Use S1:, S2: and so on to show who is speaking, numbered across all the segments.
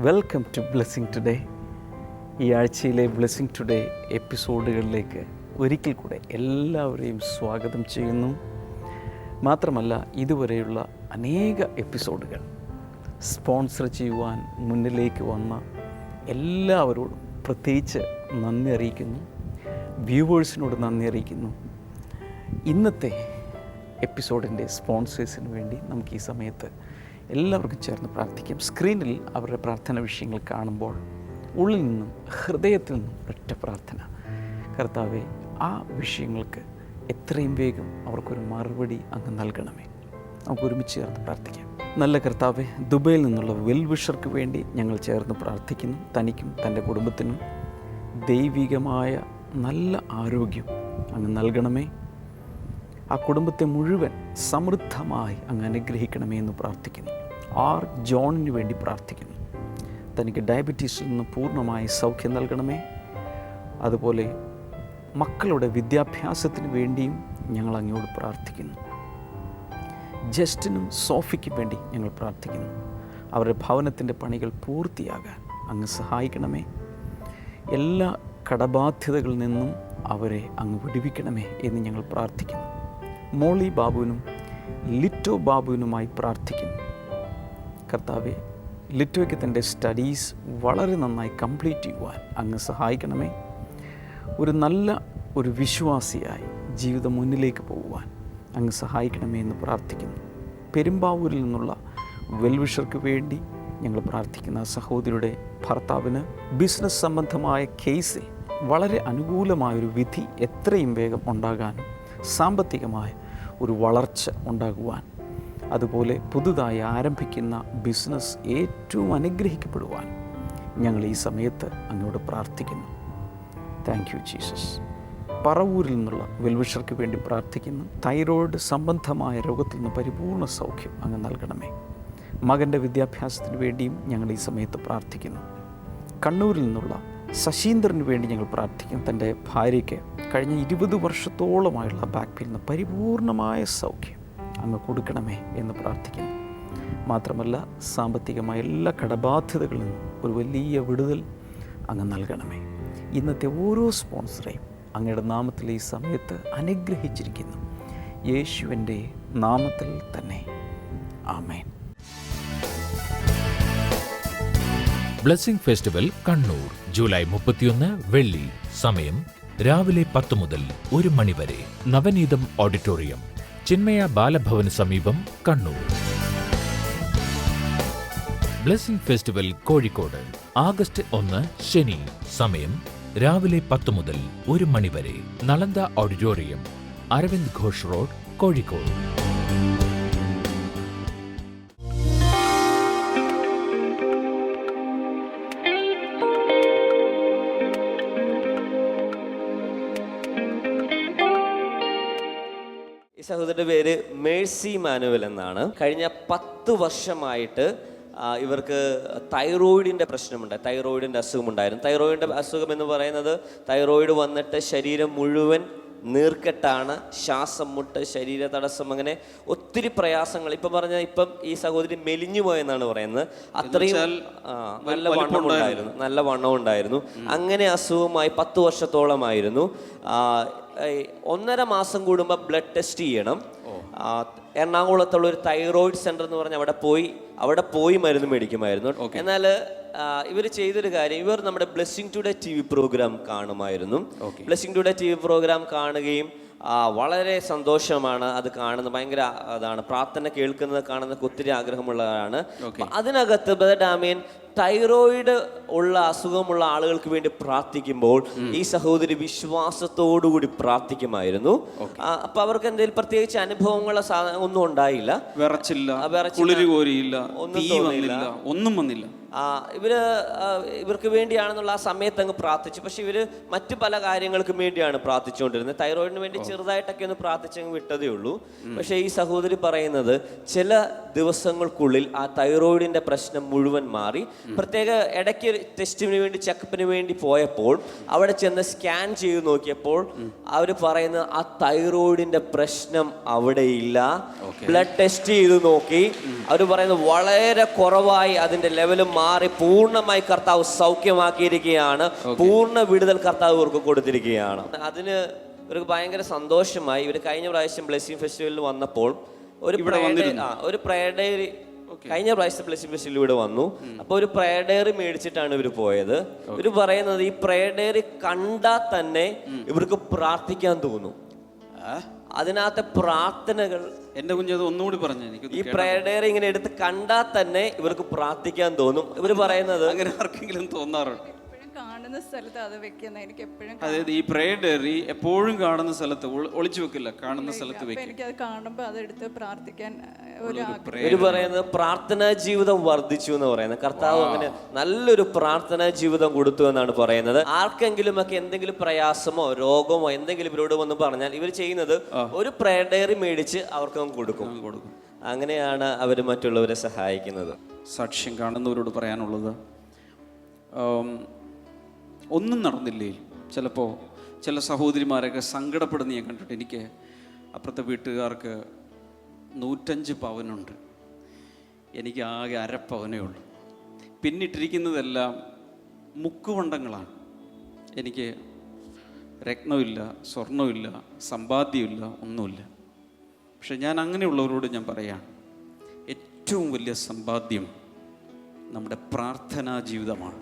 S1: Welcome to blessing today. ഈ ആഴ്ചയിലെ blessing today എപ്പിസോഡുകളിലേക്ക് ഒരിക്കൽ കൂടെ എല്ലാവരെയും സ്വാഗതം ചെയ്യുന്നു. മാത്രമല്ല, ഇതുവരെയുള്ള അനേക എപ്പിസോഡുകൾ സ്പോൺസർ ചെയ്യുവാൻ മുന്നിലേക്ക് വന്ന എല്ലാവരോടും പ്രത്യേകിച്ച് നന്ദി അറിയിക്കുന്നു. വ്യൂവേഴ്സിനോട് നന്ദി അറിയിക്കുന്നു. ഇന്നത്തെ എപ്പിസോഡിൻ്റെ സ്പോൺസേഴ്സിന് വേണ്ടി നമുക്ക് ഈ സമയത്ത് എല്ലാവർക്കും ചേർന്ന് പ്രാർത്ഥിക്കാം. സ്ക്രീനിൽ അവരുടെ പ്രാർത്ഥന വിഷയങ്ങൾ കാണുമ്പോൾ ഉള്ളിൽ നിന്നും ഹൃദയത്തിൽ നിന്നും ഒറ്റ പ്രാർത്ഥന: കർത്താവേ, ആ വിഷയങ്ങൾക്ക് എത്രയും വേഗം അവർക്കൊരു മറുപടി അങ്ങ് നൽകണമേ. നമുക്ക് ഒരുമിച്ച് ചേർന്ന് പ്രാർത്ഥിക്കാം. നല്ല കർത്താവേ, ദുബൈയിൽ നിന്നുള്ള വെൽവിഷർക്ക് വേണ്ടി ഞങ്ങൾ ചേർന്ന് പ്രാർത്ഥിക്കുന്നു. തനിക്കും തൻ്റെ കുടുംബത്തിനും ദൈവികമായ നല്ല ആരോഗ്യം അങ്ങ് നൽകണമേ. ആ കുടുംബത്തെ മുഴുവൻ സമൃദ്ധമായി അങ്ങ് അനുഗ്രഹിക്കണമേ എന്ന് പ്രാർത്ഥിക്കുന്നു. ആർ ജോണിന് വേണ്ടി പ്രാർത്ഥിക്കുന്നു. തനിക്ക് ഡയബറ്റീസിൽ നിന്ന് പൂർണ്ണമായി സൗഖ്യം നൽകണമേ. അതുപോലെ മക്കളുടെ വിദ്യാഭ്യാസത്തിന് വേണ്ടിയും ഞങ്ങൾ അങ്ങയോട് പ്രാർത്ഥിക്കുന്നു. ജസ്റ്റിനും സോഫിക്കും വേണ്ടി ഞങ്ങൾ പ്രാർത്ഥിക്കുന്നു. അവരുടെ ഭവനത്തിൻ്റെ പണികൾ പൂർത്തിയാകാൻ അങ്ങ് സഹായിക്കണമേ. എല്ലാ കടബാധ്യതകളിൽ നിന്നും അവരെ അങ്ങ് വിടുവിക്കണമേ എന്ന് ഞങ്ങൾ പ്രാർത്ഥിക്കുന്നു. മോളി ബാബുവിനും ലിറ്റോ ബാബുവിനുമായി പ്രാർത്ഥിക്കുന്നു. കർത്താവെ, ലിറ്റോയ്ക്ക് തൻ്റെ സ്റ്റഡീസ് വളരെ നന്നായി കംപ്ലീറ്റ് ചെയ്യുവാൻ അങ്ങ് സഹായിക്കണമേ. ഒരു വിശ്വാസിയായി ജീവിതം മുന്നിലേക്ക് പോകുവാൻ അങ്ങ് സഹായിക്കണമേ എന്ന് പ്രാർത്ഥിക്കുന്നു. പെരുമ്പാവൂരിൽ നിന്നുള്ള വെൽവിഷർക്ക് വേണ്ടി ഞങ്ങൾ പ്രാർത്ഥിക്കുന്ന സഹോദരിയുടെ ഭർത്താവിന് ബിസിനസ് സംബന്ധമായ കേസിൽ വളരെ അനുകൂലമായൊരു വിധി എത്രയും വേഗം ഉണ്ടാകാനും സാമ്പത്തികമായ ഒരു വളർച്ച ഉണ്ടാകുവാൻ, അതുപോലെ പുതുതായി ആരംഭിക്കുന്ന ബിസിനസ് ഏറ്റവും അനുഗ്രഹിക്കപ്പെടുവാൻ ഞങ്ങൾ ഈ സമയത്ത് അങ്ങോട്ട് പ്രാർത്ഥിക്കുന്നു. Thank you Jesus. പറവൂരിൽ നിന്നുള്ള വെൽവിഷർക്ക് വേണ്ടി പ്രാർത്ഥിക്കുന്നു. തൈറോയ്ഡ് സംബന്ധമായ രോഗത്തിൽ നിന്ന് പരിപൂർണ്ണ സൗഖ്യം അങ്ങ് നൽകണമേ. മകൻ്റെ വിദ്യാഭ്യാസത്തിന് വേണ്ടിയും ഞങ്ങൾ ഈ സമയത്ത് പ്രാർത്ഥിക്കുന്നു. കണ്ണൂരിൽ നിന്നുള്ള ശശീന്ദ്രന് വേണ്ടി ഞങ്ങൾ പ്രാർത്ഥിക്കും. തൻ്റെ ഭാര്യയ്ക്ക് കഴിഞ്ഞ 20 വർഷത്തോളമായുള്ള ബാക്ക് പെയിനിൽ നിന്ന് പരിപൂർണമായ സൗഖ്യം അങ്ങ് കൊടുക്കണമേ എന്ന് പ്രാർത്ഥിക്കുന്നു. മാത്രമല്ല, സാമ്പത്തികമായ എല്ലാ കടബാധ്യതകളിൽ നിന്നും ഒരു വലിയ വിടുതൽ അങ്ങ് നൽകണമേ. ഇന്നത്തെ ഓരോ സ്പോൺസറേയും അങ്ങയുടെ നാമത്തിൽ ഈ സമയത്ത് അനുഗ്രഹിച്ചിരിക്കുന്നു. യേശുവിൻ്റെ നാമത്തിൽ തന്നെ, ആമേൻ.
S2: ബ്ലെസ്സിംഗ് ഫെസ്റ്റിവൽ കണ്ണൂർ ജൂലൈ 31 വെള്ളി. സമയം രാവിലെ 10 മുതൽ 1 മണി വരെ. നവനീതം ഓഡിറ്റോറിയം, ചിന്മയ ബാലഭവന് സമീപം, Kannur. Blessing festival Kozhikode August 1 ശനി. സമയം രാവിലെ 10 മുതൽ 1 മണി വരെ. Nalanda auditorium, Aravind Ghosh road, Kozhikode.
S3: ഈ സഹോദരൻ്റെ പേര് മേഴ്സി മാനുവൽ എന്നാണ്. കഴിഞ്ഞ 10 വർഷമായിട്ട് ഇവർക്ക് തൈറോയിഡിൻ്റെ പ്രശ്നമുണ്ട്. തൈറോയിഡിൻ്റെ അസുഖമുണ്ടായിരുന്നു. തൈറോയിഡിൻ്റെ അസുഖം എന്ന് പറയുന്നത്, തൈറോയിഡ് വന്നിട്ട് ശരീരം മുഴുവൻ നീർക്കെട്ടാണ്, ശ്വാസം മുട്ട്, ശരീര തടസ്സം, അങ്ങനെ ഒത്തിരി പ്രയാസങ്ങൾ. ഇപ്പം ഈ സഹോദരി മെലിഞ്ഞു പോയെന്നാണ് പറയുന്നത്. അത്രയും നല്ല വണ്ണം ഉണ്ടായിരുന്നു. അങ്ങനെ അസുഖമായി 10 വർഷത്തോളമായിരുന്നു. 1.5 മാസം കൂടുമ്പോൾ ബ്ലഡ് ടെസ്റ്റ് ചെയ്യണം. എറണാകുളത്തുള്ള ഒരു തൈറോയിഡ് സെന്റർ എന്ന് പറഞ്ഞാൽ അവിടെ പോയി മരുന്ന് മേടിക്കുമായിരുന്നു. എന്നാൽ ഇവർ ചെയ്തൊരു കാര്യം, ഇവർ നമ്മുടെ ബ്ലെസ്സിംഗ് ടുഡേ TV പ്രോഗ്രാം കാണുമായിരുന്നു. ബ്ലെസ്സിംഗ് ടുഡേ TV പ്രോഗ്രാം കാണുകയും വളരെ സന്തോഷമാണ് അത് കാണുന്നത്. ഭയങ്കര അതാണ് പ്രാർത്ഥന കേൾക്കുന്നത് കാണുന്നതൊക്കെ ഒത്തിരി ആഗ്രഹമുള്ളതാണ്. അതിനകത്ത് ബ്രദർ ഡാമിയൻ തൈറോയിഡ് ഉള്ള അസുഖമുള്ള ആളുകൾക്ക് വേണ്ടി പ്രാർത്ഥിക്കുമ്പോൾ ഈ സഹോദരി വിശ്വാസത്തോടുകൂടി പ്രാർത്ഥിക്കുമായിരുന്നു. അപ്പൊ അവർക്ക് എന്തെങ്കിലും പ്രത്യേകിച്ച് അനുഭവങ്ങളോ ഒന്നും ഉണ്ടായില്ല.
S4: ഒന്നും വന്നില്ല.
S3: ഇവർക്ക് വേണ്ടിയാണെന്നുള്ള ആ സമയത്ത് അങ്ങ് പ്രാർത്ഥിച്ചു. പക്ഷെ ഇവര് മറ്റു പല കാര്യങ്ങൾക്കും വേണ്ടിയാണ് പ്രാർത്ഥിച്ചുകൊണ്ടിരുന്നത്. തൈറോയിഡിന് വേണ്ടി ചെറുതായിട്ടൊക്കെ ഒന്ന് പ്രാർത്ഥിച്ചങ്ങ് വിട്ടതേ ഉള്ളൂ. പക്ഷേ ഈ സഹോദരി പറയുന്നത് ചില ദിവസങ്ങൾക്കുള്ളിൽ ആ തൈറോയിഡിന്റെ പ്രശ്നം മുഴുവൻ മാറി. പ്രത്യേക ഇടയ്ക്ക് ടെസ്റ്റിന് വേണ്ടി ചെക്കപ്പിന് വേണ്ടി പോയപ്പോൾ അവിടെ ചെന്ന് സ്കാൻ ചെയ്ത് നോക്കിയപ്പോൾ അവർ പറയുന്നത് ആ തൈറോയിഡിന്റെ പ്രശ്നം അവിടെ ഇല്ല. ബ്ലഡ് ടെസ്റ്റ് ചെയ്ത് നോക്കി, അവർ പറയുന്നത് വളരെ കുറവായി, അതിന്റെ ലെവല് മാറി പൂർണ്ണമായി കർത്താവ് സൗഖ്യമാക്കിയിരിക്കുകയാണ്. പൂർണ്ണ വിടുതൽ കർത്താവ് ഇവർക്ക് കൊടുത്തിരിക്കുകയാണ്. അതിന് ഇവർക്ക് ഭയങ്കര സന്തോഷമായി. ഇവർ കഴിഞ്ഞ പ്രാവശ്യം ബ്ലെസ്സിംഗ് ഫെസ്റ്റിവലിൽ വന്നപ്പോൾ ഒരു പ്രയർ ഡയറി, കഴിഞ്ഞ പ്രാവശ്യം ബ്ലെസ്സിംഗ് ഫെസ്റ്റിവൽ ഇവിടെ വന്നു. അപ്പോൾ ഒരു പ്രയർ ഡയറി മേടിച്ചിട്ടാണ് ഇവർ പോയത്. ഇവർ പറയുന്നത് ഈ പ്രയർ ഡയറി കണ്ടാൽ തന്നെ ഇവർക്ക് പ്രാർത്ഥിക്കാൻ തോന്നും. അതിനകത്തെ പ്രാർത്ഥനകൾ,
S4: എന്റെ കുഞ്ഞത് ഒന്നുകൂടി പറഞ്ഞു.
S3: ഈ പ്രയർ ഡയറി ഇങ്ങനെ എടുത്ത് കണ്ടാൽ തന്നെ ഇവർക്ക് പ്രാർത്ഥിക്കാൻ തോന്നും. ഇവർ പറയുന്നത്
S4: അങ്ങനെ ആർക്കെങ്കിലും തോന്നാറുണ്ട്?
S5: കാണുന്ന സ്ഥലത്ത് അത് വെക്കുന്ന എനിക്ക് എപ്പോഴും,
S4: അതായത് ഈ പ്രയർ ഡയറി എപ്പോഴും കാണുന്ന സ്ഥലത്ത് ഒളിച്ചു വെക്കില്ല, കാണുന്ന സ്ഥലത്ത് വെക്കും.
S5: എനിക്കത് കാണുമ്പോൾ അതെടുത്ത് പ്രാർത്ഥിക്കാൻ ഒരു
S3: ഇവര് പറയുന്നത് പ്രാർത്ഥനാ ജീവിതം വർദ്ധിച്ചു എന്ന് പറയുന്നത്. കർത്താവ് അങ്ങനെ നല്ലൊരു പ്രാർത്ഥനാ ജീവിതം കൊടുത്തു എന്നാണ് പറയുന്നത്. ആർക്കെങ്കിലും ഒക്കെ എന്തെങ്കിലും പ്രയാസമോ രോഗമോ എന്തെങ്കിലും ഇവരോട് വന്ന് പറഞ്ഞാൽ ഇവർ ചെയ്യുന്നത് ഒരു പ്രയർ ഡയറി മേടിച്ച് അവർക്ക് കൊടുക്കും. അങ്ങനെയാണ് അവർ മറ്റുള്ളവരെ സഹായിക്കുന്നത്.
S4: സാക്ഷ്യം കാണുന്നവരോട് പറയാനുള്ളത്, ഒന്നും നടന്നില്ലേ ചിലപ്പോൾ ചില സഹോദരിമാരൊക്കെ സങ്കടപ്പെടുന്ന ഞാൻ കണ്ടിട്ട്. എനിക്ക് അപ്പുറത്തെ വീട്ടുകാർക്ക് 105 പവനുണ്ട്, എനിക്ക് ആകെ 1/2 പവനേ ഉള്ളൂ. പിന്നിട്ടിരിക്കുന്നതെല്ലാം മുക്കുവണ്ടങ്ങളാണ്. എനിക്ക് രത്നമില്ല, സ്വർണ്ണമില്ല, സമ്പാദ്യമില്ല, ഒന്നുമില്ല. പക്ഷെ ഞാൻ അങ്ങനെയുള്ളവരോട് ഞാൻ പറയാം, ഏറ്റവും വലിയ സമ്പാദ്യം നമ്മുടെ പ്രാർത്ഥനാ ജീവിതമാണ്.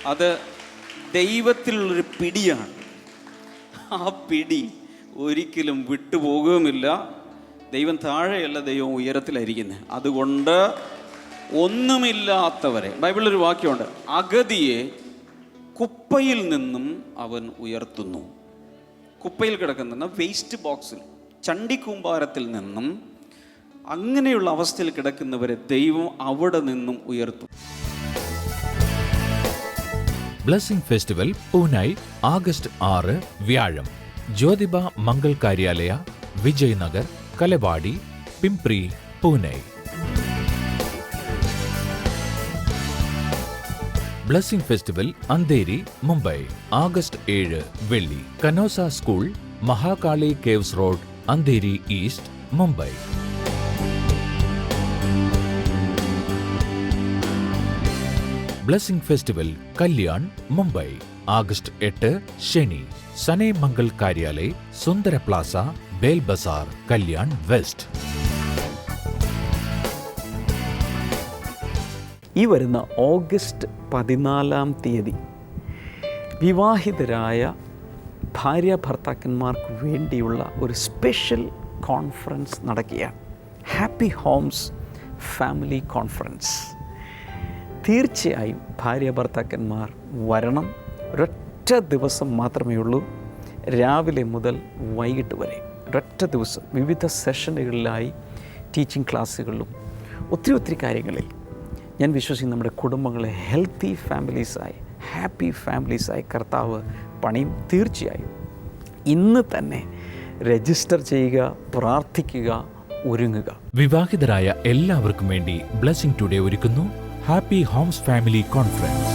S4: അത് ദൈവത്തിലുള്ളൊരു പിടിയാണ്. ആ പിടി ഒരിക്കലും വിട്ടുപോകുകയുമില്ല. ദൈവം താഴെയല്ല, ദൈവം ഉയരത്തിലായിരിക്കുന്നത്. അതുകൊണ്ട് ഒന്നുമില്ലാത്തവരെ, ബൈബിളിലൊരു വാക്യമുണ്ട്, അഗതിയെ കുപ്പയിൽ നിന്നും അവൻ ഉയർത്തുന്നു. കുപ്പയിൽ കിടക്കുന്ന വേസ്റ്റ് ബോക്സിൽ, ചണ്ടിക്കൂമ്പാരത്തിൽ നിന്നും അങ്ങനെയുള്ള അവസ്ഥയിൽ കിടക്കുന്നവരെ ദൈവം അവിടെ നിന്നും ഉയർത്തും.
S2: ബ്ലെസ്സിംഗ് ഫെസ്റ്റിവൽ പൂനായി ആഗസ്റ്റ് 6 വ്യാഴം. Jyotiba Mangal Karyalaya, Vijay Nagar, Kalewadi, Pimpri, Pune. Blessing Festival Andheri, Mumbai August 7 വെള്ളി. Canossa School, Mahakali Caves Road, Andheri East, Mumbai. Blessing Festival Kalyan, Mumbai August 8 ശനി. Sane Mangal Karyalaya, Sundara Plaza, Bail Bazar, Kalyan West.
S1: ഈ വരുന്ന ഓഗസ്റ്റ് 14 വിവാഹിതരായ ഭാര്യ ഭർത്താക്കന്മാർക്ക് വേണ്ടിയുള്ള ഒരു സ്പെഷ്യൽ കോൺഫറൻസ് നടക്കുകയാണ്. Happy Homes Family Conference. തീർച്ചയായും ഭാര്യ ഭർത്താക്കന്മാർ വരണം. ഒരൊറ്റ ദിവസം മാത്രമേ ഉള്ളൂ, രാവിലെ മുതൽ വൈകിട്ട് വരെ ഒരൊറ്റ ദിവസം. വിവിധ സെഷനുകളിലായി ടീച്ചിങ് ക്ലാസ്സുകളിലും ഒത്തിരി കാര്യങ്ങളിൽ ഞാൻ വിശ്വസിക്കുന്നു നമ്മുടെ കുടുംബങ്ങളെ ഹെൽത്തി ഫാമിലീസായി, ഹാപ്പി ഫാമിലീസായി കർത്താവ് പണിയും. തീർച്ചയായും ഇന്ന് തന്നെ രജിസ്റ്റർ ചെയ്യുക, പ്രാർത്ഥിക്കുക, ഒരുങ്ങുക.
S2: വിവാഹിതരായ എല്ലാവർക്കും വേണ്ടി ബ്ലെസ്സിംഗ് ടുഡേ ഒരുക്കുന്നു happy Homes Family conference.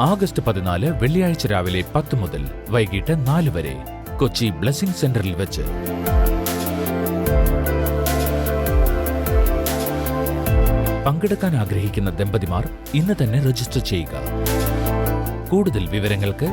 S2: August 14 വെള്ളിയാഴ്ച രാവിലെ 10 മുതൽ വൈകിട്ട് 4 വരെ കൊച്ചി ബ്ലെസ്സിംഗ് സെന്ററിൽ വെച്ച്. പങ്കെടുക്കാൻ ആഗ്രഹിക്കുന്ന ദമ്പതിമാർ ഇന്ന് തന്നെ രജിസ്റ്റർ ചെയ്യുക. കൂടുതൽ വിവരങ്ങൾക്ക്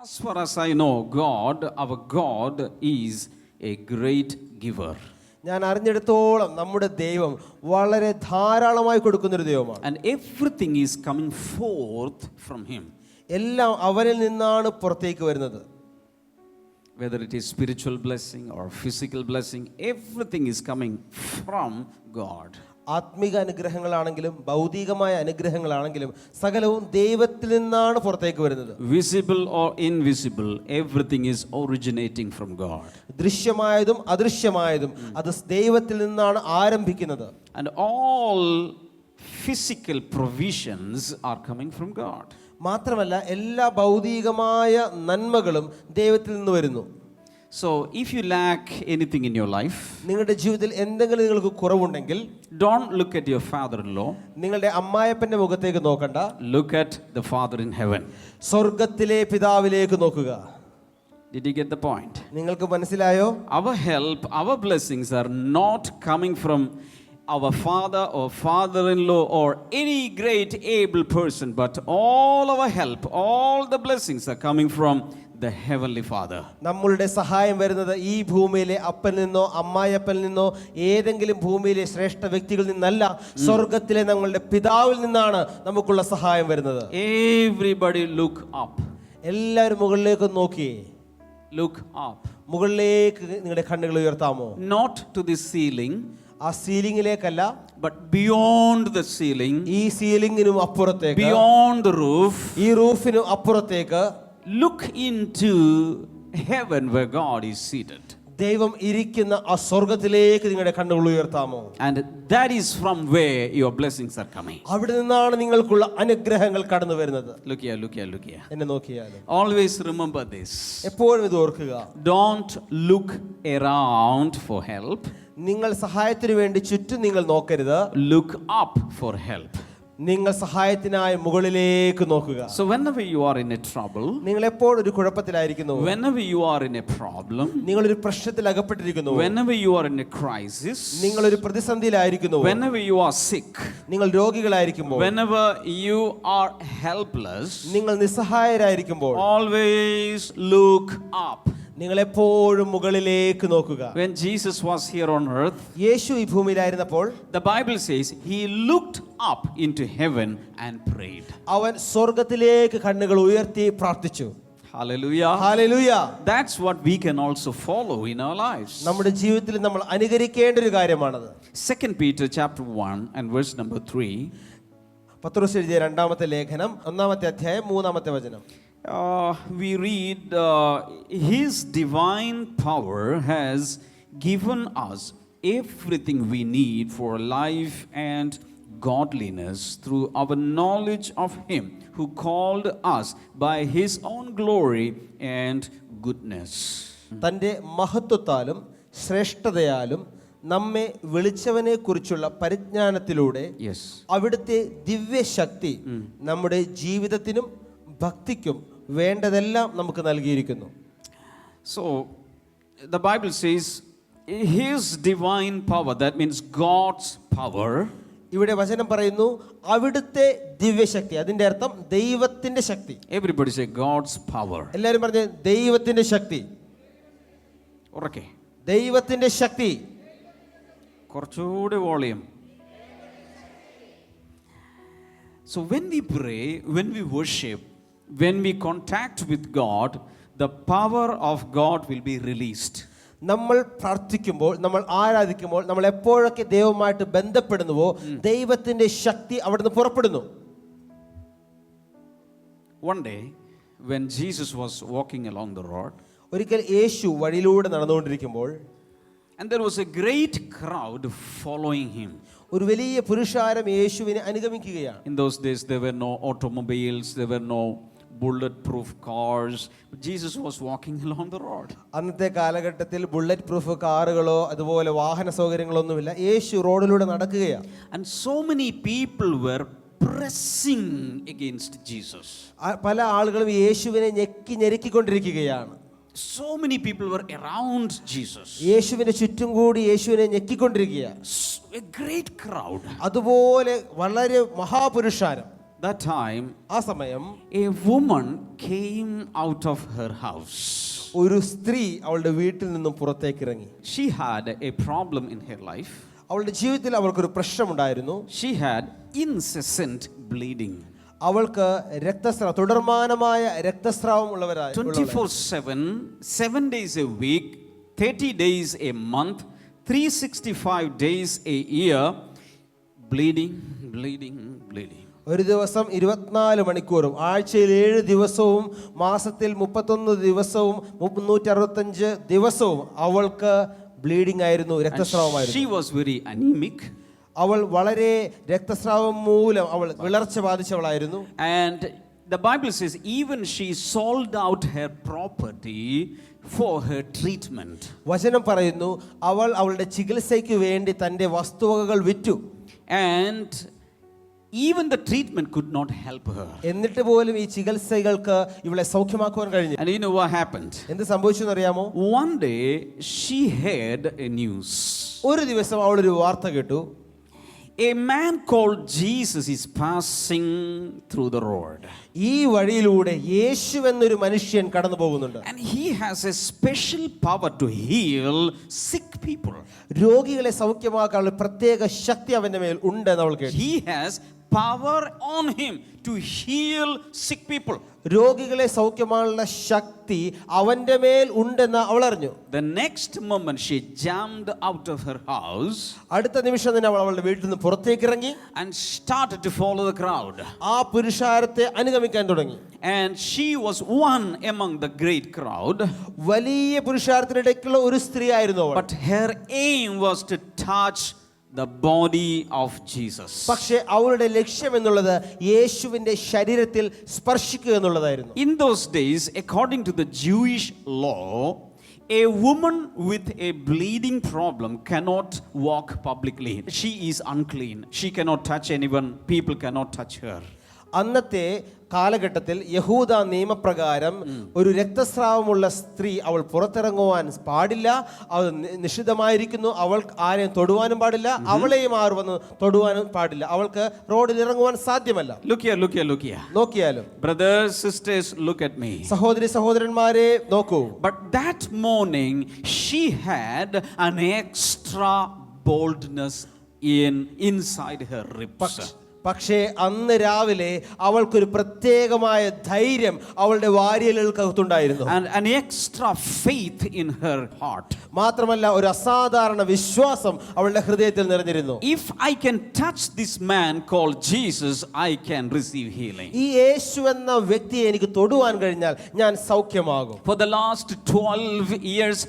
S4: As far as I know, God, our God is a great giver.
S6: ഞാൻ അറിഞ്ഞെടുത്തോളം നമ്മുടെ ദൈവം വളരെ ധാരാളമായി കൊടുക്കുന്നൊരു ദൈവമാണ്.
S4: And everything is coming forth from Him.
S6: എല്ലാം അവനിൽ നിന്നാണ് പുറത്തേക്ക് വരുന്നത്.
S4: Whether it is spiritual blessing or physical blessing, everything is coming from God.
S6: ആത്മിക അനുഗ്രഹങ്ങളാണെങ്കിലും ഭൗതികമായ അനുഗ്രഹങ്ങളാണെങ്കിലും സകലവും ദൈവത്തിൽ നിന്നാണ് പുറത്തേക്ക് വരുന്നത്.
S4: Visible or invisible, everything is originating from God.
S6: ദൃശ്യമായതും അദൃശ്യമായതും അത് ദൈവത്തിൽ നിന്നാണ് ആരംഭിക്കുന്നത്.
S4: And all physical provisions are coming from God.
S6: മാത്രമല്ല എല്ലാ ഭൗതികമായ നന്മകളും ദൈവത്തിൽ നിന്ന് വരുന്നു.
S4: So if you lack anything in your life,
S6: നിങ്ങളുടെ ജീവിതത്തിൽ എന്തെങ്കിലും നിങ്ങൾക്ക് കുറവുണ്ടെങ്കിൽ
S4: don't look at your father-in-law.
S6: നിങ്ങളുടെ അമ്മായപ്പന്റെ മുഖത്തേക്ക് നോക്കണ്ട.
S4: Look at the Father in heaven.
S6: സ്വർഗ്ഗത്തിലെ പിതാവിലേക്ക് നോക്കുക.
S4: Did you get the point?
S6: നിങ്ങൾക്ക് മനസ്സിലായോ?
S4: Our help, our blessings are not coming from our father or father-in-law or any great able person, but all our help, all the blessings are coming from the heavenly Father.
S6: നമ്മളുടെ സഹായം വരുന്നത് ഈ ഭൂമിയിലെ അപ്പനിൽ നിന്നോ അമ്മായപ്പനിൽ നിന്നോ ഏതെങ്കിലും ഭൂമിയിലെ ശ്രേഷ്ഠ വ്യക്തികളിൽ നിന്നല്ല, സ്വർഗ്ഗത്തിലെ നമ്മളുടെ പിതാവിൽ നിന്നാണ് നമുക്കുള്ള സഹായം വരുന്നത്.
S4: Everybody look up.
S6: എല്ലാവരും മുകളിലേക്ക് നോക്കിയേ.
S4: Look up.
S6: മുകളിലേക്ക് നിങ്ങളുടെ കണ്ണുകൾ ഉയർത്താമോ?
S4: Not to the ceiling,
S6: ആ സീലിംഗിലേക്കല്ല,
S4: but beyond the ceiling,
S6: ഈ സീലിംഗിനും അപ്പുറത്തേക്ക്,
S4: beyond the roof.
S6: ഈ റൂഫിനും അപ്പുറത്തേക്ക്
S4: Look into heaven where God is seated.
S6: ദൈവം ഇരിക്കുന്ന ആ സ്വർഗ്ഗത്തിലേക്ക് നിങ്ങളുടെ കണ്ണുകൾ ഉയർത്താമോ?
S4: And that is from where your blessings are coming.
S6: അവിടെ നിന്നാണ് നിങ്ങൾക്കുള്ള അനുഗ്രഹങ്ങൾ കടന്നു വരുന്നത്.
S4: Look here, look here, look here.
S6: എന്നെ നോക്കിയാലും
S4: Always remember this.
S6: എപ്പോഴും ഇത് ഓർക്കുക.
S4: Don't look around for help.
S6: നിങ്ങൾ സഹായത്തിന് വേണ്ടി ചുറ്റും നിങ്ങൾ നോക്കരുത്.
S4: Look up for help.
S6: നിങ്ങൾ സഹായത്തിനായി മുകളിലേക്ക് നോക്കുക.
S4: So whenever you are in a trouble,
S6: നിങ്ങൾ എപ്പോഴും ഒരു കുഴപ്പത്തിലായിരിക്കുന്നു,
S4: whenever you are in a problem,
S6: നിങ്ങൾ ഒരു പ്രശ്നത്തിൽ അകപ്പെട്ടിരിക്കുന്നു,
S4: whenever you are in a crisis,
S6: നിങ്ങൾ ഒരു പ്രതിസന്ധിയിലായിരിക്കുന്നു,
S4: whenever you are sick,
S6: നിങ്ങൾ രോഗികളായിരിക്കുമ്പോൾ,
S4: whenever you are helpless,
S6: നിങ്ങൾ നിസ്സഹായരായിരിക്കുമ്പോൾ,
S4: always look up.
S6: നിങ്ങൾ എപ്പോഴും മുകളിലേക്ക് നോക്കുക.
S4: When Jesus was here on earth,
S6: യേശു ഈ ഭൂമിയിലായിരുന്നപ്പോൾ
S4: the Bible says he looked up into heaven and prayed.
S6: അവൻ സ്വർഗ്ഗത്തിലേക്ക് കണ്ണുകൾ ഉയർത്തി പ്രാർത്ഥിച്ചു.
S4: Hallelujah.
S6: Hallelujah.
S4: That's what we can also follow in our lives.
S6: നമ്മുടെ ജീവിതത്തിൽ നമ്മൾ അനുകരിക്കേണ്ട ഒരു കാര്യമാണത്.
S4: 2 Peter chapter 1 and verse number 3.
S6: പത്രോസ് എഴുതിയ രണ്ടാമത്തെ ലേഖനം 1-ാമത്തെ അധ്യായം 3-ാമത്തെ വചനം.
S4: We read, His divine power has given us everything we need for life and godliness through our knowledge of Him who called us by His own glory and goodness.
S6: തൻ്റെ മഹത്വത്താലും ശ്രേഷ്ഠതയാലും നമ്മെ വിളിച്ചവനെ കുറിച്ചുള്ള പരിജ്ഞാനത്തിലൂടെ
S4: Yes.
S6: അവിടുത്തെ ദിവ്യശക്തി നമ്മുടെ ജീവിതത്തിനും ഭക്തിക്കും വേണ്ടതെല്ലാം നമുക്ക് നൽകിയിരിക്കുന്നു.
S4: So the Bible says His divine power, that means God's power.
S6: ഇവിടെ വചനം പറയുന്നു അവിടുത്തെ ദിവ്യശക്തി, അതിന്റെ അർത്ഥം ദൈവത്തിന്റെ ശക്തി.
S4: Everybody say God's power.
S6: എല്ലാവരും പറഞ്ഞേ ദൈവത്തിന്റെ ശക്തി.
S4: Okay.
S6: ദൈവത്തിന്റെ ശക്തി.
S4: കുറച്ചുകൂടി volume. So when we pray, when we worship, when we contact with God, the power of God will be released.
S6: നമ്മൾ പ്രാർത്ഥിക്കുമ്പോൾ, നമ്മൾ ആരാധിക്കുമ്പോൾ, നമ്മൾ എപ്പോഴൊക്കെ ദൈവവുമായിട്ട് ബന്ധപ്പെടുന്നുവോ ദൈവത്തിന്റെ ശക്തി അവിടുന്ന് പുറപ്പെടുന്നു.
S4: One day when Jesus was walking along the road,
S6: ഒരിക്കൽ യേശു വഴിയിലൂടെ നടന്നുകൊണ്ടിരിക്കുമ്പോൾ
S4: and there was a great crowd following him.
S6: ഒരു വലിയ പുരുഷാരം യേശുവിനെ അനുഗമിക്കുകയാണ്.
S4: In those days there were no automobiles, there were no bulletproof cars. Jesus was walking along the road.
S6: അന്നത്തെ കാലഘട്ടത്തിൽ bullet proof കാറുകളോ അതുപോലെ വാഹന സൗകര്യങ്ങളൊന്നുമില്ല. യേശു റോഡിലൂടെ നടക്കുകയാണ്.
S4: And so many people were pressing against Jesus.
S6: പല ആളുകളും യേശുവിനെ ഞെരുക്കിക്കൊണ്ടിരിക്കുകയാണ്.
S4: So many people were around Jesus.
S6: യേശുവിനെ ചുറ്റും കൂടി യേശുവിനെ ഞെക്കിക്കൊണ്ടിരിക്കുകയാണ്.
S4: A great crowd.
S6: അതുപോലെ വളരെ മഹാപുരുഷാരം.
S4: That time,
S6: ആ സമയം
S4: a woman came out of her house.
S6: ഒരു സ്ത്രീ അവളുടെ വീട്ടിൽ നിന്നും പുറത്തേക്ക് ഇറങ്ങി.
S4: She had a problem in her life.
S6: അവളുടെ ജീവിതത്തിൽ അവൾക്കൊരു പ്രശ്നമുണ്ടായിരുന്നു.
S4: She had incessant bleeding.
S6: അവൾക്ക് രക്തസ്രാവം, തുടർമാനമായ രക്തസ്രാവം ഉള്ളവരായി
S4: 24/7, 7 days a week, 30 days a month, 365 days a year. bleeding, bleeding, bleeding.
S6: ഒരു ദിവസം 24 മണിക്കൂറും, ആഴ്ചയിൽ 7 ദിവസവും, മാസത്തിൽ 31 ദിവസവും, 365 ദിവസവും അവൾക്ക് ബ്ലീഡിംഗ് ആയിരുന്നു, രക്തസ്രാവമായിരുന്നു.
S4: She was very anemic.
S6: അവൾ വളരെ രക്തസ്രാവം മൂലം അവൾ വിളർച്ച ബാധിച്ചവളായിരുന്നു.
S4: And the Bible says even she sold out her property for her treatment.
S6: വചനം പറയുന്നു അവൾ അവളുടെ ചികിത്സയ്ക്ക് വേണ്ടി തൻ്റെ വസ്തുവകകൾ വിറ്റു.
S4: And even the treatment could not help her.
S6: എന്നിട്ട് പോലും ഈ ചികിത്സകൾക്ക് ഇവളെ സൗഖ്യമാക്കുവാൻ കഴിഞ്ഞു.
S4: And you know what happened?
S6: എന്ത് സംഭവിച്ചു എന്നറിയാമോ?
S4: One day she heard a news.
S6: ഒരു ദിവസം അവളൊരു വാർത്ത കേട്ടു.
S4: A man called Jesus is passing through the road.
S6: ഈ വഴിയിലൂടെ യേശു എന്നൊരു മനുഷ്യൻ കടന്നു പോകുന്നുണ്ട്.
S4: And he has a special power to heal sick people.
S6: രോഗികളെ സൗഖ്യമാക്കാനുള്ള പ്രത്യേക ശക്തി അവന്റെ മേൽ ഉണ്ട് എന്ന് അവൾ കേട്ടു.
S4: He has power on him to heal sick people.
S6: രോഗികളെ സൗഖ്യമാക്കാനുള്ള ശക്തി അവന്റെ മേൽ ഉണ്ടെന്ന് അവൾ അറിഞ്ഞു.
S4: The next moment she jumped out of her house.
S6: അടുത്ത നിമിഷം തന്നെ അവൾ അവളുടെ വീട്ടിൽ നിന്ന് പുറത്തേക്ക് ഇറങ്ങി
S4: And started to follow the crowd.
S6: ആ പുരുഷാരത്തെ അനുഗമിക്കാൻ തുടങ്ങി.
S4: And she was one among the great crowd.
S6: വലിയ പുരുഷാരത്തിനിടയ്ക്കുള്ള ഒരു സ്ത്രീ ആയിരുന്നു അവൾ.
S4: But her aim was to touch the body of Jesus.
S6: പക്ഷേ അവളുടെ ലക്ഷ്യം എന്നുള്ളത് യേശുവിന്റെ ശരീരത്തിൽ സ്പർശിക്കുക എന്നുള്ളതായിരുന്നു.
S4: In those days, according to the Jewish law, a woman with a bleeding problem cannot walk publicly. She is unclean. She cannot touch anyone. People cannot touch her.
S6: അന്നത്തെ കാലഘട്ടത്തിൽ യഹൂദ നിയമപ്രകാരം ഒരു രക്തസ്രാവമുള്ള സ്ത്രീ അവൾ പുറത്തിറങ്ങുവാൻ പാടില്ല, അത് നിഷിദ്ധമായിരിക്കുന്നു. അവൾ ആരെയും തൊടുവാനും പാടില്ല, അവളെയും ആർ വന്ന് തൊടുവാനും പാടില്ല. അവൾക്ക് റോഡിൽ ഇറങ്ങുവാൻ സാധ്യമല്ല.
S4: Look here, look here, look here.
S6: നോക്കിയാലും
S4: Brothers, sisters, look at me.
S6: സഹോദരി സഹോദരന്മാരെ നോക്കൂ.
S4: But that morning, she had an extra boldness inside her ribs.
S6: പക്ഷേ അന്ന് രാവിലെ അവൾക്കൊരു പ്രത്യേകമായ ധൈര്യം അവളുടെ വാരിയലുകൾക്കകത്തുണ്ടായിരുന്നു.
S4: And an extra faith in her heart.
S6: മാത്രമല്ല ഒരു അസാധാരണ വിശ്വാസം അവളുടെ ഹൃദയത്തിൽ നിറഞ്ഞിരുന്നു.
S4: If I can touch this man called Jesus, I can receive healing.
S6: ഈ യേശു എന്ന വ്യക്തിയെ എനിക്ക് തൊടുവാൻ കഴിഞ്ഞാൽ ഞാൻ സൗഖ്യമാകും.
S4: For the last 12 years,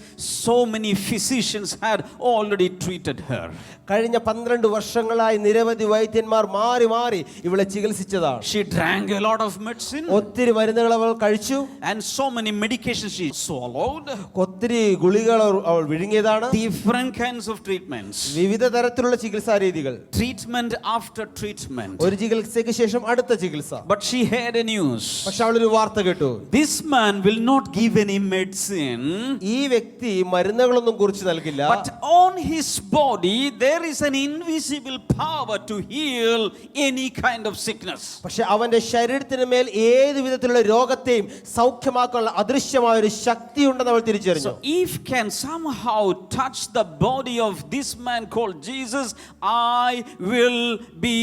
S4: so many physicians had already treated her.
S6: കഴിഞ്ഞ 12 വർഷങ്ങളായി നിരവധി വൈദ്യന്മാർ മാറി മാറി ഇവളെ ചികിത്സിച്ചതാണ്.
S4: She drank a lot of medicine.
S6: ഒത്തിരി മരുന്നുകൾ അവൾ കഴിച്ചു.
S4: And so many medications she swallowed.
S6: ഒത്തിരി ഗുളികകൾ അവൾ വിഴുങ്ങിയതാണ്.
S4: Different kinds of treatments.
S6: വിവിധ തരത്തിലുള്ള ചികിത്സാ രീതികൾ.
S4: Treatment after treatment.
S6: ഒരു ചികിത്സയ്ക്ക് ശേഷം അടുത്ത ചികിത്സ.
S4: But she had a news.
S6: പക്ഷെ അവളൊരു വാർത്ത കേട്ടു.
S4: This man will not give any medicine.
S6: ഈ വ്യക്തി മരുന്നുകളൊന്നും കുറിച്ച് നൽകില്ല.
S4: But on his body there is an invisible power to heal any kind of sickness.
S6: പക്ഷെ അവന്റെ ശരീരത്തിന് മേൽ ഏത് വിധത്തിലുള്ള രോഗത്തെയും സൗഖ്യമാക്കാനുള്ള അദൃശ്യമായ ഒരു ശക്തി ഉണ്ടെന്ന് അവൾ തിരിച്ചറിഞ്ഞു.
S4: So if can somehow touch the body of this man called Jesus, I will be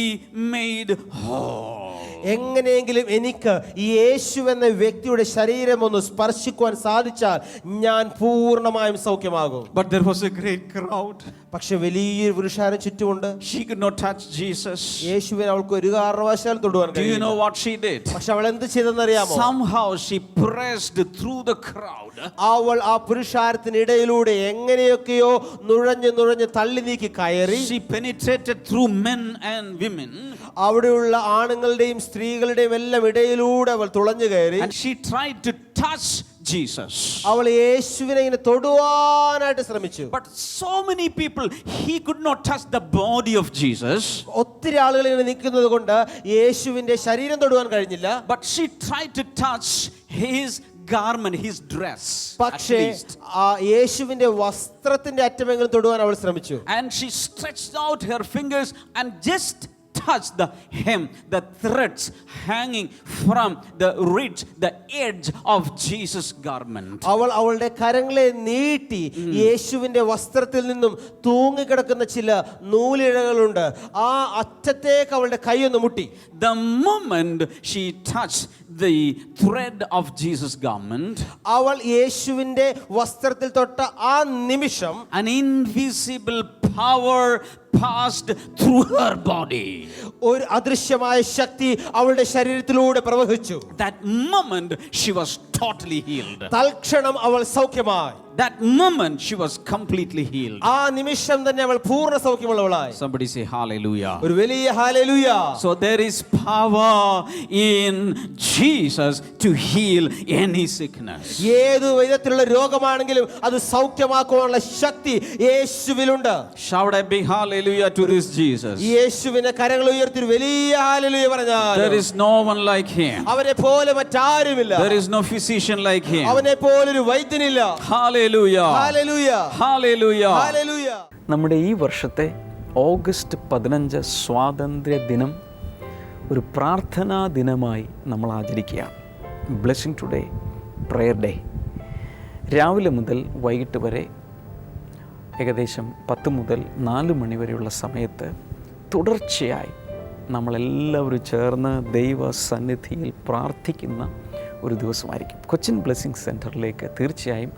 S4: made whole.
S6: എങ്ങനെയെങ്കിലും എനിക്ക് ഈ യേശു എന്ന വ്യക്തിയുടെ ശരീരം ഒന്ന് സ്പർശിക്കുവാൻ സാധിച്ചാൽ ഞാൻ പൂർണ്ണമായും സൗഖ്യമാകും.
S4: But there was a great crowd.
S6: പക്ഷെ വലിയൊരു പുരുഷാരം ചുറ്റുമുണ്ട്.
S4: She could not touch Jesus.
S6: യേശുവിനെ അവൾക്ക് ഒരു കാരണവശാലും തൊടുവാൻ
S4: Do you
S6: കഴിയില്ല.
S4: know what she did?
S6: പക്ഷെ അവൾ എന്ത് ചെയ്തെന്നറിയാമോ?
S4: Somehow she pressed through the crowd.
S6: അവൾ ആ പുരുഷാരത്തിനിടയിലൂടെ എങ്ങനെയൊക്കെയോ നുഴഞ്ഞ് തള്ളി നീക്കി കയറി.
S4: She penetrated through men and women.
S6: അവിടെയുള്ള ആണുങ്ങളുടെയും സ്ത്രീകളുടെയും എല്ലാം ഇടയിലൂടെ അവൾ തുളഞ്ഞു കയറി.
S4: And she tried to touch Jesus.
S6: അവൾ യേശുവിനെ ഇങ്ങനെ തൊടുവാനായിട്ട് ശ്രമിച്ചു.
S4: But so many people, he could not touch the body of Jesus.
S6: ഒത്തിരി ആളുകൾ ഇങ്ങനെ നിൽക്കുന്നത് കൊണ്ട് യേശുവിന്റെ ശരീരം തൊടുവാൻ കഴിഞ്ഞില്ല.
S4: But she tried to touch his garment, his dress.
S6: പക്ഷേ ആ യേശുവിന്റെ വസ്ത്രത്തിന്റെ അറ്റമെങ്കിലും തൊടുവാൻ അവൾ ശ്രമിച്ചു.
S4: And she stretched out her fingers and just touch the hem, the threads hanging from the ridge, the edge of Jesus' garment.
S6: അവൾ അവളുടെ കരങ്ങളെ നീട്ടി യേശുവിന്റെ വസ്ത്രത്തിൽ നിന്നും തൂങ്ങിക്കിടക്കുന്ന ചില നൂലിഴകളുണ്ട്, ആ അറ്റത്തേക്ക് അവളുടെ കൈയൊന്ന് മുട്ടി.
S4: The moment she touched the thread of Jesus' garment,
S6: അവൾ യേശുവിന്റെ വസ്ത്രത്തിൽ തൊട്ട ആ നിമിഷം
S4: an invisible power passed through her body.
S6: ഒരു അദൃശ്യമായ ശക്തി അവളുടെ ശരീരത്തിലൂടെ പ്രവഹിച്ചു.
S4: That moment she was totally healed.
S6: തൽക്ഷണം അവൾ സൗഖ്യമായി.
S4: That moment she was completely healed.
S6: ആ നിമിഷം തന്നെ അവൾ പൂർണ്ണ സൗഖ്യമുള്ളവളായി.
S4: Somebody say hallelujah.
S6: ഒരു വലിയ hallelujah.
S4: So there is power in Jesus to heal any sickness.
S6: ഏതു വിധത്തിലുള്ള രോഗമാണെങ്കിലും അത് സൗഖ്യമാക്കാനുള്ള ശക്തി യേശുവിലുണ്ട്.
S4: Shout a big hallelujah to this Jesus.
S6: യേശുവിനെ കരങ്ങൾ ഉയർത്തി ഒരു വലിയ ഹല്ലേലൂയ പറഞ്ഞാൽ
S4: There is no one like him.
S6: അവനെ പോലെ മറ്റാരുമില്ല.
S4: There is no physician like him.
S6: അവനെ പോലൊരു വൈദ്യനില്ല.
S4: Hallelujah.
S6: ഹല്ലേലൂയ.
S4: Hallelujah.
S6: ഹല്ലേലൂയ.
S1: നമ്മുടെ ഈ വർഷത്തെ ഓഗസ്റ്റ് 15 സ്വാതന്ത്ര്യ ദിനം ഒരു പ്രാർത്ഥനാ ദിനമായി നമ്മൾ ആചരിക്കുകയാണ്. Blessing Today Prayer Day. രാവിലെ മുതൽ വൈകിട്ട് വരെ ഏകദേശം 10 മുതൽ 4 മണി വരെയുള്ള സമയത്ത് തുടർച്ചയായി നമ്മളെല്ലാവരും ചേർന്ന് ദൈവ സന്നിധിയിൽ പ്രാർത്ഥിക്കുന്ന ഒരു ദിവസമായിരിക്കും. കൊച്ചിൻ ബ്ലെസ്സിങ് സെൻറ്ററിലേക്ക് തീർച്ചയായും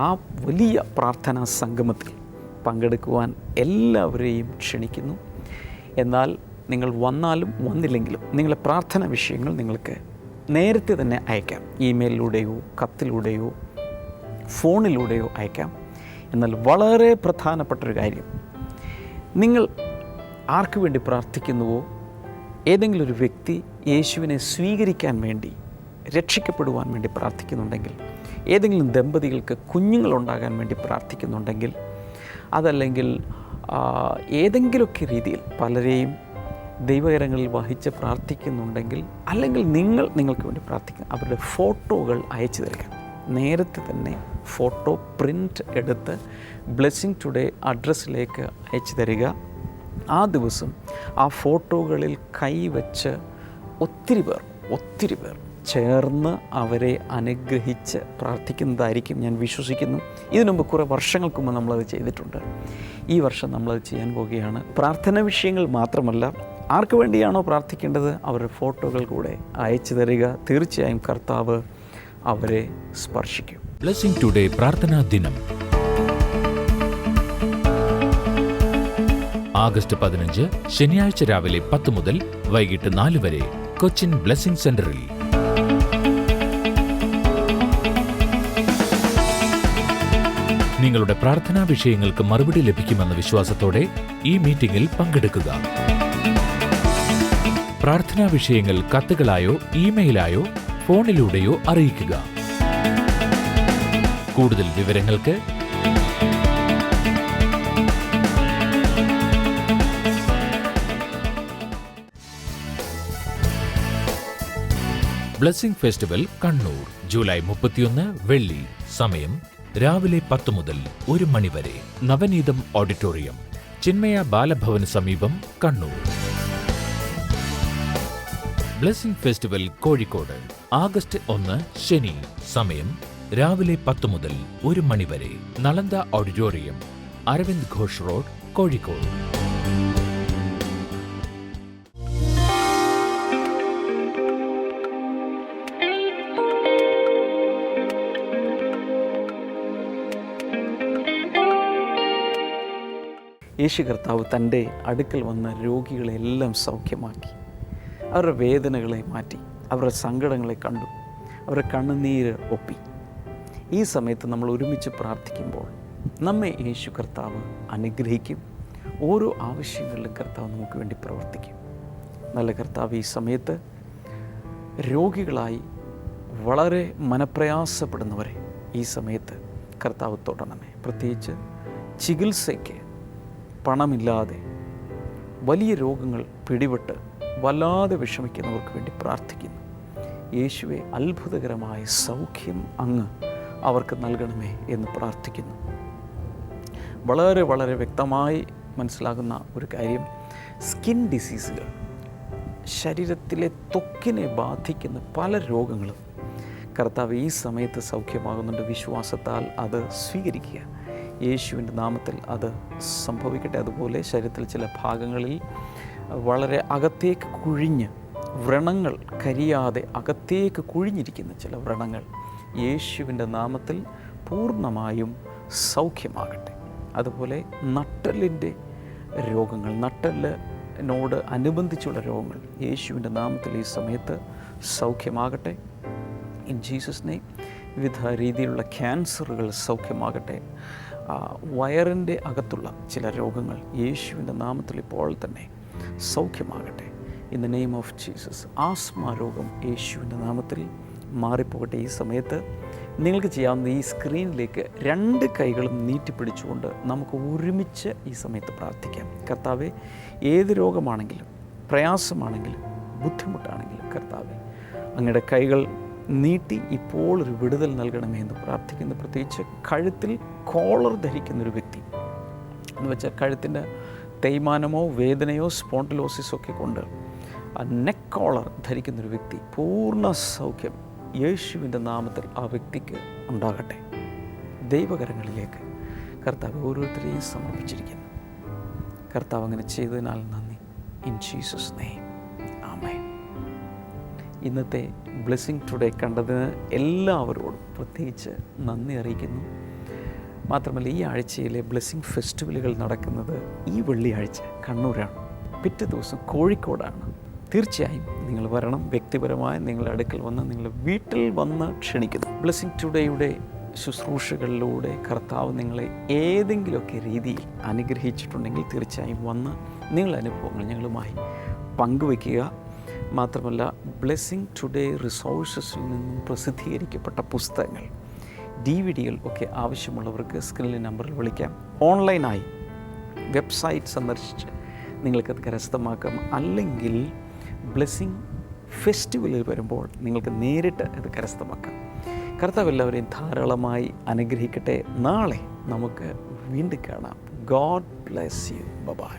S1: ആ വലിയ പ്രാർത്ഥനാ സംഗമത്തിൽ പങ്കെടുക്കുവാൻ എല്ലാവരെയും ക്ഷണിക്കുന്നു. എന്നാൽ നിങ്ങൾ വന്നാലും വന്നില്ലെങ്കിലും നിങ്ങളുടെ പ്രാർത്ഥന വിഷയങ്ങൾ നിങ്ങൾക്ക് നേരത്തെ തന്നെ അയക്കാം. ഇമെയിലിലൂടെയോ കത്തിലൂടെയോ ഫോണിലൂടെയോ അയക്കാം. എന്നാൽ വളരെ പ്രധാനപ്പെട്ടൊരു കാര്യം, നിങ്ങൾ ആർക്ക് വേണ്ടി പ്രാർത്ഥിക്കുന്നുവോ, ഏതെങ്കിലും ഒരു വ്യക്തി യേശുവിനെ സ്വീകരിക്കാൻ വേണ്ടി രക്ഷിക്കപ്പെടുവാൻ വേണ്ടി പ്രാർത്ഥിക്കുന്നുണ്ടെങ്കിൽ, ഏതെങ്കിലും ദമ്പതികൾക്ക് കുഞ്ഞുങ്ങളുണ്ടാകാൻ വേണ്ടി പ്രാർത്ഥിക്കുന്നുണ്ടെങ്കിൽ, അതല്ലെങ്കിൽ ഏതെങ്കിലുമൊക്കെ രീതിയിൽ പലരെയും ദൈവകരങ്ങളിൽ വഹിച്ച് പ്രാർത്ഥിക്കുന്നുണ്ടെങ്കിൽ, അല്ലെങ്കിൽ നിങ്ങൾക്ക് വേണ്ടി പ്രാർത്ഥിക്കുക, അവരുടെ ഫോട്ടോകൾ അയച്ചു തരിക. നേരത്തെ തന്നെ ഫോട്ടോ പ്രിൻ്റ് എടുത്ത് ബ്ലെസ്സിങ് ടുഡേ അഡ്രസ്സിലേക്ക് അയച്ചു തരിക. ആ ദിവസം ആ ഫോട്ടോകളിൽ കൈവച്ച് ഒത്തിരി പേർ ചേർന്ന് അവരെ അനുഗ്രഹിച്ച് പ്രാർത്ഥിക്കുന്നതായിരിക്കും ഞാൻ വിശ്വസിക്കുന്നു. ഇതിനു മുമ്പ് കുറേ വർഷങ്ങൾക്ക് മുമ്പ് നമ്മളത് ചെയ്തിട്ടുണ്ട്. ഈ വർഷം നമ്മളത് ചെയ്യാൻ പോവുകയാണ്. പ്രാർത്ഥന വിഷയങ്ങൾ മാത്രമല്ല, ആർക്ക് വേണ്ടിയാണോ പ്രാർത്ഥിക്കേണ്ടത് അവരുടെ ഫോട്ടോകൾ കൂടെ അയച്ചു തരിക. തീർച്ചയായും കർത്താവ് അവരെ സ്പർശിക്കും.
S2: ബ്ലെസ്സിംഗ് ടുഡേ പ്രാർത്ഥനാ ദിനം ആഗസ്റ്റ് 15 ശനിയാഴ്ച രാവിലെ 10 മുതൽ വൈകിട്ട് 4 വരെ കൊച്ചിൻ ബ്ലെസ്സിംഗ് സെന്ററിൽ. നിങ്ങളുടെ പ്രാർത്ഥനാ വിഷയങ്ങൾക്ക് മറുപടി ലഭിക്കുമെന്ന വിശ്വാസത്തോടെ ഈ മീറ്റിംഗിൽ പങ്കെടുക്കുക. പ്രാർത്ഥനാ വിഷയങ്ങൾ കത്തുകളായോ ഇമെയിലായോ ഫോണിലൂടെയോ അറിയിക്കുക. കൂടുതൽ വിവരങ്ങൾക്ക് ബ്ലെസ്സിംഗ് ഫെസ്റ്റിവൽ കണ്ണൂർ ജൂലൈ 31 വെള്ളി. സമയം രാവിലെ 10 മുതൽ 1 മണി വരെ. നവനീതം ഓഡിറ്റോറിയം, ചിന്മയ ബാലഭവന് സമീപം, Kannur. Blessing festival Kozhikode August 1 ശനി. സമയം രാവിലെ 10 മുതൽ 1 മണി വരെ. Nalanda auditorium, Aravind Ghosh road, Kozhikode.
S1: യേശു കർത്താവ് തൻ്റെ അടുക്കൽ വന്ന രോഗികളെല്ലാം സൗഖ്യമാക്കി. അവരുടെ വേദനകളെ മാറ്റി, അവരുടെ സങ്കടങ്ങളെ കണ്ടു, അവരുടെ കണ്ണുനീര് ഒപ്പി. ഈ സമയത്ത് നമ്മൾ ഒരുമിച്ച് പ്രാർത്ഥിക്കുമ്പോൾ നമ്മെ യേശു കർത്താവ് അനുഗ്രഹിക്കും. ഓരോ ആവശ്യങ്ങളിലും കർത്താവ് നമുക്ക് വേണ്ടി പ്രവർത്തിക്കും. നല്ല കർത്താവ്, ഈ സമയത്ത് രോഗികളായി വളരെ മനപ്രയാസപ്പെടുന്നവരെ ഈ സമയത്ത് കർത്താവ് തൊടണമേ. പ്രത്യേകിച്ച് ചികിത്സയ്ക്ക് പണമില്ലാതെ വലിയ രോഗങ്ങൾ പിടിപെട്ട് വല്ലാതെ വിഷമിക്കുന്നവർക്ക് വേണ്ടി പ്രാർത്ഥിക്കുന്നു. യേശുവെ, അത്ഭുതകരമായ സൗഖ്യം അങ്ങ് അവർക്ക് നൽകണമേ എന്ന് പ്രാർത്ഥിക്കുന്നു. വളരെ വളരെ വ്യക്തമായി മനസ്സിലാകുന്ന ഒരു കാര്യം, സ്കിൻ ഡിസീസുകൾ, ശരീരത്തിലെ ത്വക്കിനെ ബാധിക്കുന്ന പല രോഗങ്ങളും കർത്താവ് ഈ സമയത്ത് സൗഖ്യമാകുന്നുണ്ട്. വിശ്വാസത്താൽ അത് സ്വീകരിക്കുക. യേശുവിൻ്റെ നാമത്തിൽ അത് സംഭവിക്കട്ടെ. അതുപോലെ ശരീരത്തിൽ ചില ഭാഗങ്ങളിൽ വളരെ അകത്തേക്ക് കുഴിഞ്ഞ് വ്രണങ്ങൾ കരിയാതെ അകത്തേക്ക് കുഴിഞ്ഞിരിക്കുന്ന ചില വ്രണങ്ങൾ യേശുവിൻ്റെ നാമത്തിൽ പൂർണ്ണമായും സൗഖ്യമാകട്ടെ. അതുപോലെ നട്ടലിൻ്റെ രോഗങ്ങൾ, നട്ടെല്ലിനോട് അനുബന്ധിച്ചുള്ള രോഗങ്ങൾ യേശുവിൻ്റെ നാമത്തിൽ ഈ സമയത്ത് സൗഖ്യമാകട്ടെ. In Jesus name. വിവിധ രീതിയിലുള്ള ക്യാൻസറുകൾ സൗഖ്യമാകട്ടെ. വയറിൻ്റെ അകത്തുള്ള ചില രോഗങ്ങൾ യേശുവിൻ്റെ നാമത്തിൽ ഇപ്പോൾ തന്നെ സൗഖ്യമാകട്ടെ. In the name of Jesus. Asthma രോഗം യേശുവിൻ്റെ നാമത്തിൽ മാറിപ്പോകട്ടെ. ഈ സമയത്ത് നിങ്ങൾക്ക് ചെയ്യാവുന്ന ഈ സ്ക്രീനിലേക്ക് 2 കൈകളും നീട്ടിപ്പിടിച്ചുകൊണ്ട് നമുക്ക് ഒരുമിച്ച് ഈ സമയത്ത് പ്രാർത്ഥിക്കാം. കർത്താവെ, ഏത് രോഗമാണെങ്കിലും, പ്രയാസമാണെങ്കിലും, ബുദ്ധിമുട്ടാണെങ്കിലും, കർത്താവെ അങ്ങയുടെ കൈകൾ നീട്ടി ഇപ്പോൾ ഒരു വിടുതൽ നൽകണമേ എന്ന് പ്രാർത്ഥിക്കുന്നു. പ്രത്യേകിച്ച് കഴുത്തിൽ കോളർ ധരിക്കുന്നൊരു വ്യക്തി എന്ന് വെച്ചാൽ കഴുത്തിൻ്റെ തേയ്മാനമോ വേദനയോ സ്പോണ്ടിലോസിസോ ഒക്കെ കൊണ്ട് ആ നെക്ക് കോളർ ധരിക്കുന്നൊരു വ്യക്തി, പൂർണ്ണ സൗഖ്യം യേശുവിൻ്റെ നാമത്തിൽ ആ വ്യക്തിക്ക് ഉണ്ടാകട്ടെ. ദൈവകരങ്ങളിലേക്ക് കർത്താവ് ഓരോരുത്തരെയും സമർപ്പിച്ചിരിക്കുന്നു. കർത്താവ് അങ്ങനെ ചെയ്തതിനാൽ നന്ദി. ഇൻ ജീസസ് നെയിം, ആമേൻ. ഇന്നത്തെ ബ്ലെസ്സിങ് ടുഡേ കണ്ടതിന് എല്ലാവരോടും പ്രത്യേകിച്ച് നന്ദി അറിയിക്കുന്നു. മാത്രമല്ല, ഈ ആഴ്ചയിലെ ബ്ലെസ്സിങ് ഫെസ്റ്റിവലുകൾ നടക്കുന്നത് ഈ വെള്ളിയാഴ്ച കണ്ണൂരാണ്, പിറ്റേ ദിവസം കോഴിക്കോടാണ്. തീർച്ചയായും നിങ്ങൾ വരണം. വ്യക്തിപരമായി നിങ്ങളുടെ അടുക്കൽ വന്ന് നിങ്ങളുടെ വീട്ടിൽ വന്ന് ക്ഷണിക്കുന്നു. ബ്ലെസ്സിങ് ടുഡേയുടെ ശുശ്രൂഷകളിലൂടെ കർത്താവ് നിങ്ങളെ ഏതെങ്കിലുമൊക്കെ രീതിയിൽ അനുഗ്രഹിച്ചിട്ടുണ്ടെങ്കിൽ തീർച്ചയായും വന്ന് നിങ്ങളുടെ അനുഭവങ്ങൾ ഞങ്ങളുമായി പങ്കുവയ്ക്കുക. മാത്രമല്ല, ബ്ലെസ്സിങ് ടുഡേ റിസോഴ്സസിൽ നിന്നും പ്രസിദ്ധീകരിക്കപ്പെട്ട പുസ്തകങ്ങൾ, DVD-കൾ ഒക്കെ ആവശ്യമുള്ളവർക്ക് സ്ക്രീനിലെ നമ്പറിൽ വിളിക്കാം. ഓൺലൈനായി വെബ്സൈറ്റ് സന്ദർശിച്ച് നിങ്ങൾക്കത് കരസ്ഥമാക്കാം. അല്ലെങ്കിൽ ബ്ലെസ്സിങ് ഫെസ്റ്റിവലിൽ വരുമ്പോൾ നിങ്ങൾക്ക് നേരിട്ട് അത് കരസ്ഥമാക്കാം. കർത്താവ് എല്ലാവരെയും ധാരാളമായി അനുഗ്രഹിക്കട്ടെ. നാളെ നമുക്ക് വീണ്ടും കാണാം. God bless you. ബൈ.